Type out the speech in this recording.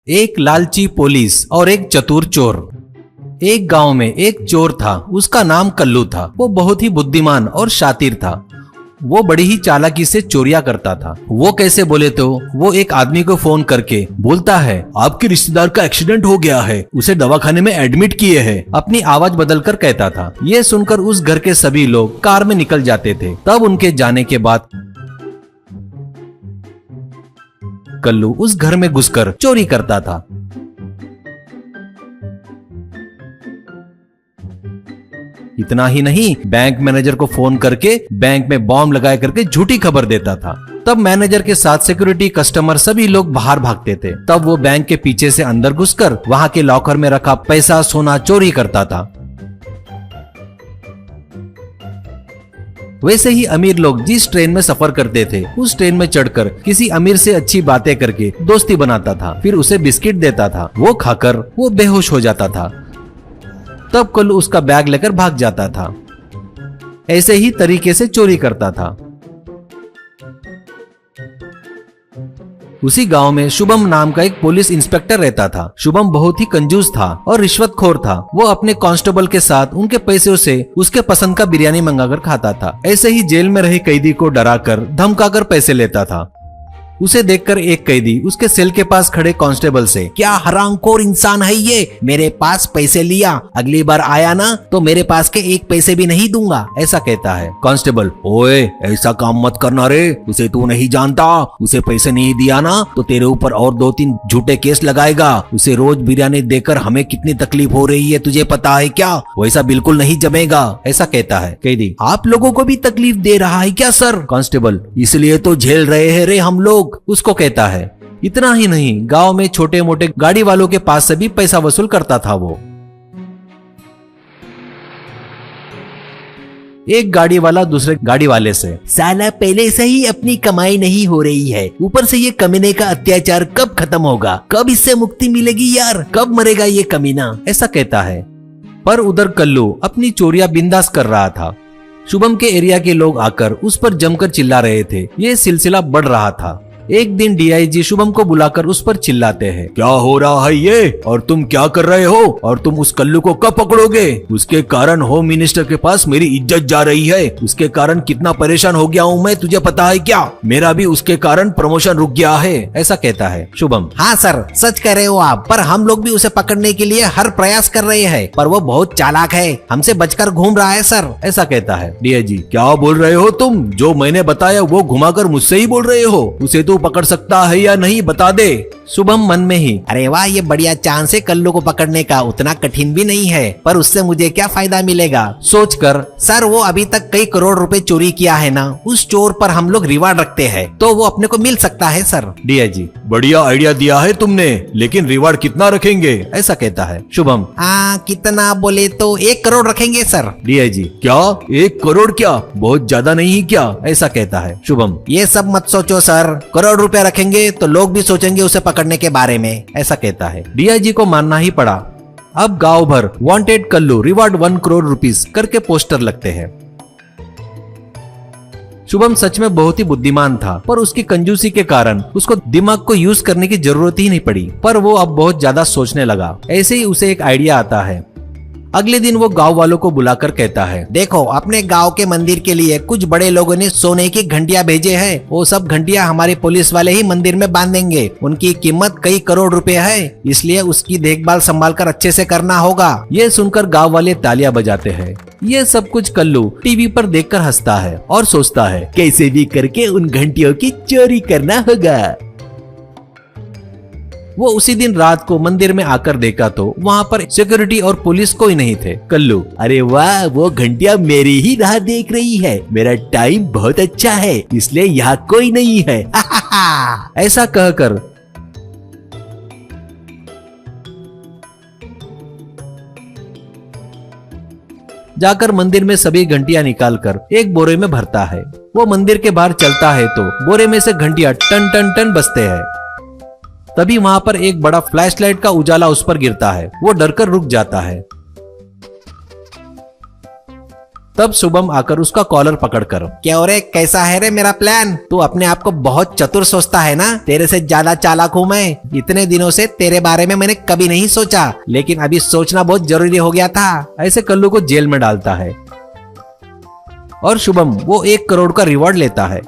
एक लालची पुलिस और एक चतुर चोर। एक गांव में एक चोर था, उसका नाम कल्लू था। वो बहुत ही बुद्धिमान और शातिर था। वो बड़ी ही चालाकी से चोरियां करता था। वो कैसे बोले तो वो एक आदमी को फोन करके बोलता है, आपके रिश्तेदार का एक्सीडेंट हो गया है, उसे दवाखाने में एडमिट किए हैं। अपनी आवाज बदलकर कहता था। ये सुनकर उस घर के सभी लोग कार में निकल जाते थे। तब उनके जाने के बाद कल्लू उस घर में घुसकर चोरी करता था। इतना ही नहीं, बैंक मैनेजर को फोन करके बैंक में बॉम्ब लगाए करके झूठी खबर देता था। तब मैनेजर के साथ सिक्योरिटी, कस्टमर सभी लोग बाहर भागते थे। तब वो बैंक के पीछे से अंदर घुसकर वहां के लॉकर में रखा पैसा, सोना चोरी करता था। वैसे ही अमीर लोग जिस ट्रेन में सफर करते थे, उस ट्रेन में चढ़कर किसी अमीर से अच्छी बातें करके दोस्ती बनाता था, फिर उसे बिस्किट देता था। वो खाकर वो बेहोश हो जाता था। तब कल्लू उसका बैग लेकर भाग जाता था। ऐसे ही तरीके से चोरी करता था। उसी गांव में शुभम नाम का एक पुलिस इंस्पेक्टर रहता था। शुभम बहुत ही कंजूस था और रिश्वतखोर था। वो अपने कांस्टेबल के साथ उनके पैसों से उसके पसंद का बिरयानी मंगाकर खाता था। ऐसे ही जेल में रहे कैदी को डराकर, धमकाकर पैसे लेता था। उसे देखकर एक कैदी उसके सेल के पास खड़े कांस्टेबल से, क्या हरामखोर इंसान है ये, मेरे पास पैसे लिया, अगली बार आया ना तो मेरे पास के एक पैसे भी नहीं दूंगा, ऐसा कहता है। कांस्टेबल, ओए ऐसा काम मत करना रे, उसे तू नहीं जानता, उसे पैसे नहीं दिया ना तो तेरे ऊपर और 2-3 झूठे केस लगाएगा। उसे रोज बिरयानी देकर हमें कितनी तकलीफ हो रही है तुझे पता है क्या, वैसा बिल्कुल नहीं जमेगा, ऐसा कहता है। कैदी, आप लोगों को भी तकलीफ दे रहा है क्या सर? कांस्टेबल, इसलिए तो झेल रहे हैं रे हम लोग, उसको कहता है। इतना ही नहीं, गांव में छोटे मोटे गाड़ी वालों के पास से भी पैसा वसूल करता था वो। एक गाड़ी वाला दूसरे गाड़ी वाले से, साला पहले से ही अपनी कमाई नहीं हो रही है, ऊपर से ये कमीने का अत्याचार कब खत्म होगा, कब इससे मुक्ति मिलेगी यार, कब मरेगा ये कमीना, ऐसा कहता है। पर उधर कल्लू अपनी चोरियां बिंदास कर रहा था। शुभम के एरिया के लोग आकर उस पर जमकर चिल्ला रहे थे। ये सिलसिला बढ़ रहा था। एक दिन डीआईजी शुभम को बुलाकर उस पर चिल्लाते हैं, क्या हो रहा है ये, और तुम क्या कर रहे हो, और तुम उस कल्लू को कब पकड़ोगे? उसके कारण होम मिनिस्टर के पास मेरी इज्जत जा रही है, उसके कारण कितना परेशान हो गया हूँ मैं, तुझे पता है क्या? मेरा भी उसके कारण प्रमोशन रुक गया है, ऐसा कहता है शुभम। हाँ सर, सच कह रहे हो आप, पर हम लोग भी उसे पकड़ने के लिए हर प्रयास कर रहे हैं, पर वो बहुत चालाक है, हमसे बचकर घूम रहा है सर, ऐसा कहता है। डीआईजी, क्या बोल रहे हो तुम, जो मैंने बताया वो घुमाकर मुझसे ही बोल रहे हो, उसे तो पकड़ सकता है या नहीं बता दे। शुभम मन में ही, अरे वाह ये बढ़िया चांस है कल्लू को पकड़ने का, उतना कठिन भी नहीं है, पर उससे मुझे क्या फायदा मिलेगा सोचकर, सर वो अभी तक कई करोड़ रुपए चोरी किया है ना, उस चोर पर हम लोग रिवार्ड रखते हैं तो वो अपने को मिल सकता है सर। डीआईजी, बढ़िया आइडिया दिया है तुमने, लेकिन रिवार्ड कितना रखेंगे, ऐसा कहता है शुभम। कितना बोले तो 1 करोड़ रखेंगे सर। डीआईजी, क्या 1 करोड़, क्या बहुत ज्यादा नहीं क्या, ऐसा कहता है शुभम। ये सब मत सोचो सर, करोड़ रुपया रखेंगे तो लोग भी सोचेंगे उसे पकड़ने के बारे में, ऐसा कहता है। डीआईजी को मानना ही पड़ा। अब गांव भर wanted Kallu, reward 1 crore rupees करके पोस्टर लगते हैं। शुभम सच में बहुत ही बुद्धिमान था, पर उसकी कंजूसी के कारण उसको दिमाग को यूज करने की जरूरत ही नहीं पड़ी, पर वो अब बहुत ज्यादा सोचने लगा। ऐसे ही उसे एक आइडिया आता है। अगले दिन वो गांव वालों को बुलाकर कहता है, देखो अपने गांव के मंदिर के लिए कुछ बड़े लोगों ने सोने की घंटियां भेजे हैं, वो सब घंटियां हमारे पुलिस वाले ही मंदिर में बांधेंगे, उनकी कीमत कई करोड़ रुपए है, इसलिए उसकी देखभाल संभाल कर अच्छे से करना होगा। ये सुनकर गांव वाले तालियां बजाते हैं। ये सब कुछ कल्लू टीवी पर देखकर हंसता है और सोचता है, कैसे भी करके उन घंटियों की चोरी करना होगा। वो उसी दिन रात को मंदिर में आकर देखा तो वहाँ पर सिक्योरिटी और पुलिस कोई नहीं थे। कल्लू, अरे वाह वो घंटियां मेरी ही राह देख रही है, मेरा टाइम बहुत अच्छा है, इसलिए यहाँ कोई नहीं है, ऐसा कहकर जाकर मंदिर में सभी घंटियां निकालकर एक बोरे में भरता है। वो मंदिर के बाहर चलता है तो बोरे में से घंटियां टन टन टन बजते हैं। तभी वहां पर एक बड़ा फ्लैशलाइट का उजाला उस पर गिरता है। वो डरकर रुक जाता है। तब शुभम आकर उसका कॉलर पकड़कर, क्या रे कैसा है रे मेरा प्लान? तू अपने आप को बहुत चतुर सोचता है ना, तेरे से ज्यादा चालाक हूँ मैं। इतने दिनों से तेरे बारे में मैंने कभी नहीं सोचा, लेकिन अभी सोचना बहुत जरूरी हो गया था। ऐसे कल्लू को जेल में डालता है और शुभम वो 1 करोड़ का रिवॉर्ड लेता है।